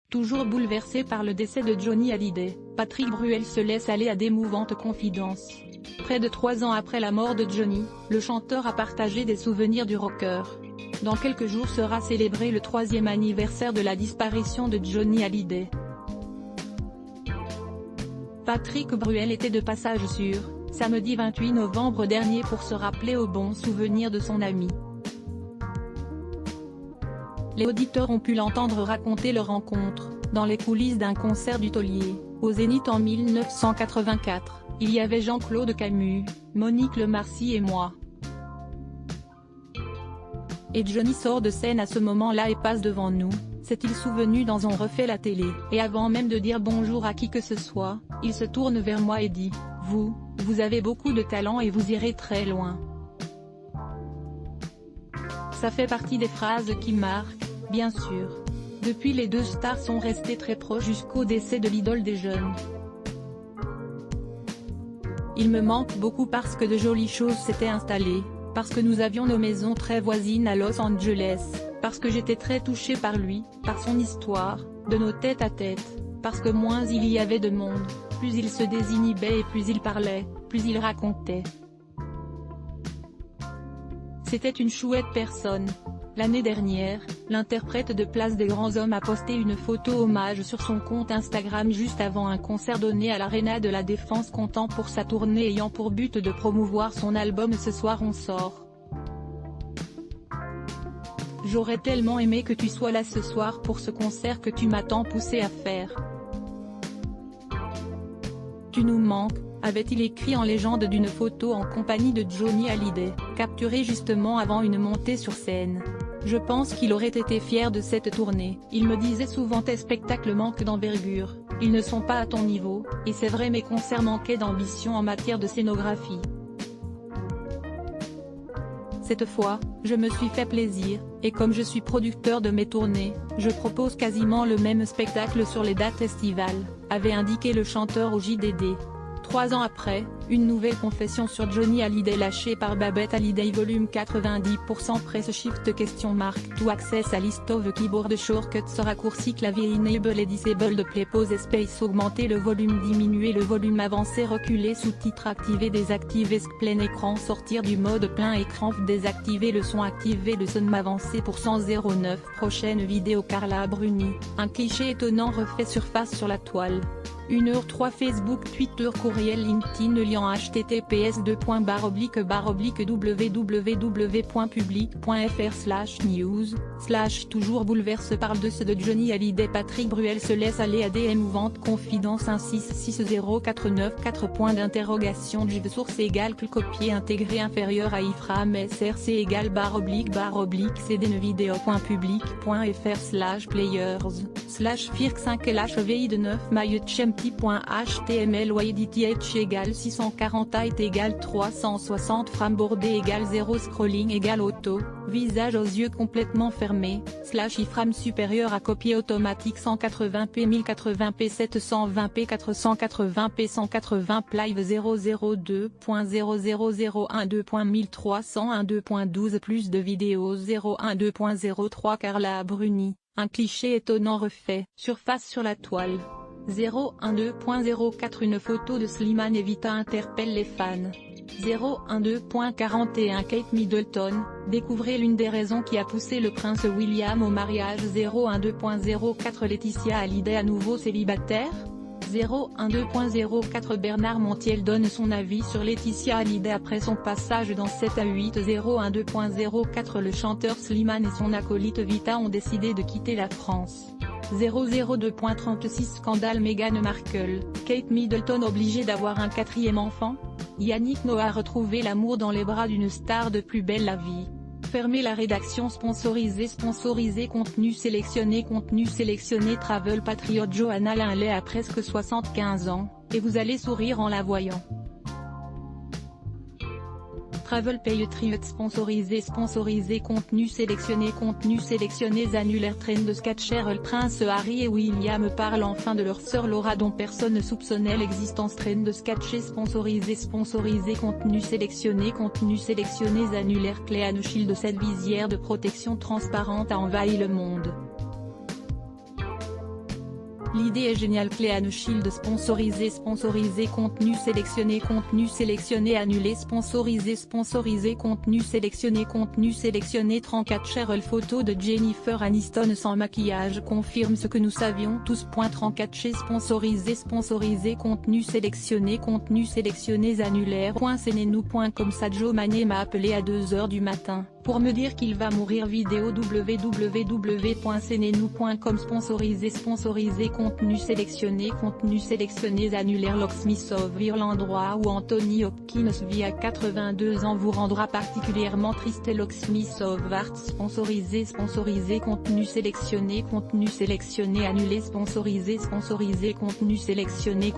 Toujours bouleversé par le décès de Johnny Hallyday, Patrick Bruel se laisse aller à d'émouvantes confidences. Près de 3 ans après la mort de Johnny, le chanteur a partagé des souvenirs du rocker. Dans quelques jours sera célébré le 3e anniversaire de la disparition de Johnny Hallyday. Patrick Bruel était de passage sur samedi 28 novembre dernier pour se rappeler aux bons souvenirs de son ami. Les auditeurs ont pu l'entendre raconter leur rencontre, dans les coulisses d'un concert du Taulier, au Zénith en 1984, il y avait Jean-Claude Camus, Monique Lemarcy et moi. Et Johnny sort de scène à ce moment-là et passe devant nous, s'est-il souvenu dans On refait la télé. Et avant même de dire bonjour à qui que ce soit, il se tourne vers moi et dit « Vous avez beaucoup de talent et vous irez très loin ». Ça fait partie des phrases qui marquent, bien sûr. Depuis les deux stars sont restées très proches jusqu'au décès de l'idole des jeunes. Il me manque beaucoup parce que de jolies choses s'étaient installées, parce que nous avions nos maisons très voisines à Los Angeles, parce que j'étais très touchée par lui, par son histoire, de nos tête-à-tête, parce que moins il y avait de monde, plus il se désinhibait et plus il parlait, plus il racontait. C'était une chouette personne. L'année dernière, l'interprète de Place des Grands Hommes a posté une photo hommage sur son compte Instagram juste avant un concert donné à l'Arena de la Défense comptant pour sa tournée ayant pour but de promouvoir son album Ce soir on sort. J'aurais tellement aimé que tu sois là ce soir pour ce concert que tu m'as tant poussé à faire. Tu nous manques, avait-il écrit en légende d'une photo en compagnie de Johnny Hallyday, capturée justement avant une montée sur scène. Je pense qu'il aurait été fier de cette tournée. Il me disait souvent tes spectacles manquent d'envergure, ils ne sont pas à ton niveau, et c'est vrai mes concerts manquaient d'ambition en matière de scénographie. Cette fois, je me suis fait plaisir, et comme je suis producteur de mes tournées, je propose quasiment le même spectacle sur les dates estivales, avait indiqué le chanteur au JDD. 3 ans après, une nouvelle confession sur Johnny Hallyday lâchée par Babette Hallyday volume 90% press shift ? To access a list of keyboard shortcuts raccourci clavier enable et disable play pause space augmenter le volume diminuer le volume avancer reculer sous-titres activer désactiver plein écran sortir du mode plein écran désactiver le son activer le son avancer pour 109 prochaine vidéo Carla Bruni, un cliché étonnant refait surface sur la toile. 1h03 Facebook Twitter courriel LinkedIn lien https://www.public.fr/news/ toujours bouleverse parle de ce de Johnny Hallyday. Patrick Bruel se laisse aller à des émouvantes confidences. 16604.4 source égale copier intégré inférieur à iframe src égale /cdnvideo.public.fr/players/firk5lhvi de 9 myutchempty.html ydth égale 640 height égale 360 frame-bordé égale 0 scrolling égale auto, visage aux yeux complètement fermés, /iframe supérieur à copier automatique 180p 1080p 720p 480p 180 live 002.00012.1301 plus de vidéos 012.03 Carla Bruni, un cliché étonnant refait surface sur la toile. 012.04 Une photo de Slimane Evita interpelle les fans. 012.41 Kate Middleton, découvrez l'une des raisons qui a poussé le prince William au mariage. 012.04 Laetitia Hallyday à nouveau célibataire. 012.04 Bernard Montiel donne son avis sur Laetitia Hallyday après son passage dans 7 à 8. 012.04 Le chanteur Slimane et son acolyte Vita ont décidé de quitter la France. 002.36 Scandale Meghan Markle, Kate Middleton obligée d'avoir un 4e enfant. Yannick Noah a retrouvé l'amour dans les bras d'une star de Plus belle la vie. Fermez la rédaction sponsorisée contenu sélectionné Travel Patriot Johanna Linley a presque 75 ans, et vous allez sourire en la voyant. Travel Patriot sponsorisé contenu sélectionné annulaire trend sketcher. Le prince Harry et William parlent enfin de leur sœur Laura dont personne ne soupçonnait l'existence. Trend sketché sponsorisé contenu sélectionné annulaire Clean Shield. Cette visière de protection transparente a envahi le monde. L'idée est géniale. Cléane Shield sponsorisé contenu sélectionné annulé sponsorisé contenu sélectionné 34 Cheryl photo de Jennifer Aniston sans maquillage confirme ce que nous savions tous. 34 chez sponsorisé contenu sélectionné annulaire. .cnenou.com Sadio Mané m'a appelé à 2h du matin pour me dire qu'il va mourir. Vidéo www.cnenou.com sponsorisé contenu sélectionné annulaire. Locksmith of l'endroit où Anthony Hopkins vit à 82 ans vous rendra particulièrement triste. Locksmith of Arts sponsorisé contenu sélectionné annulé sponsorisé contenu sélectionné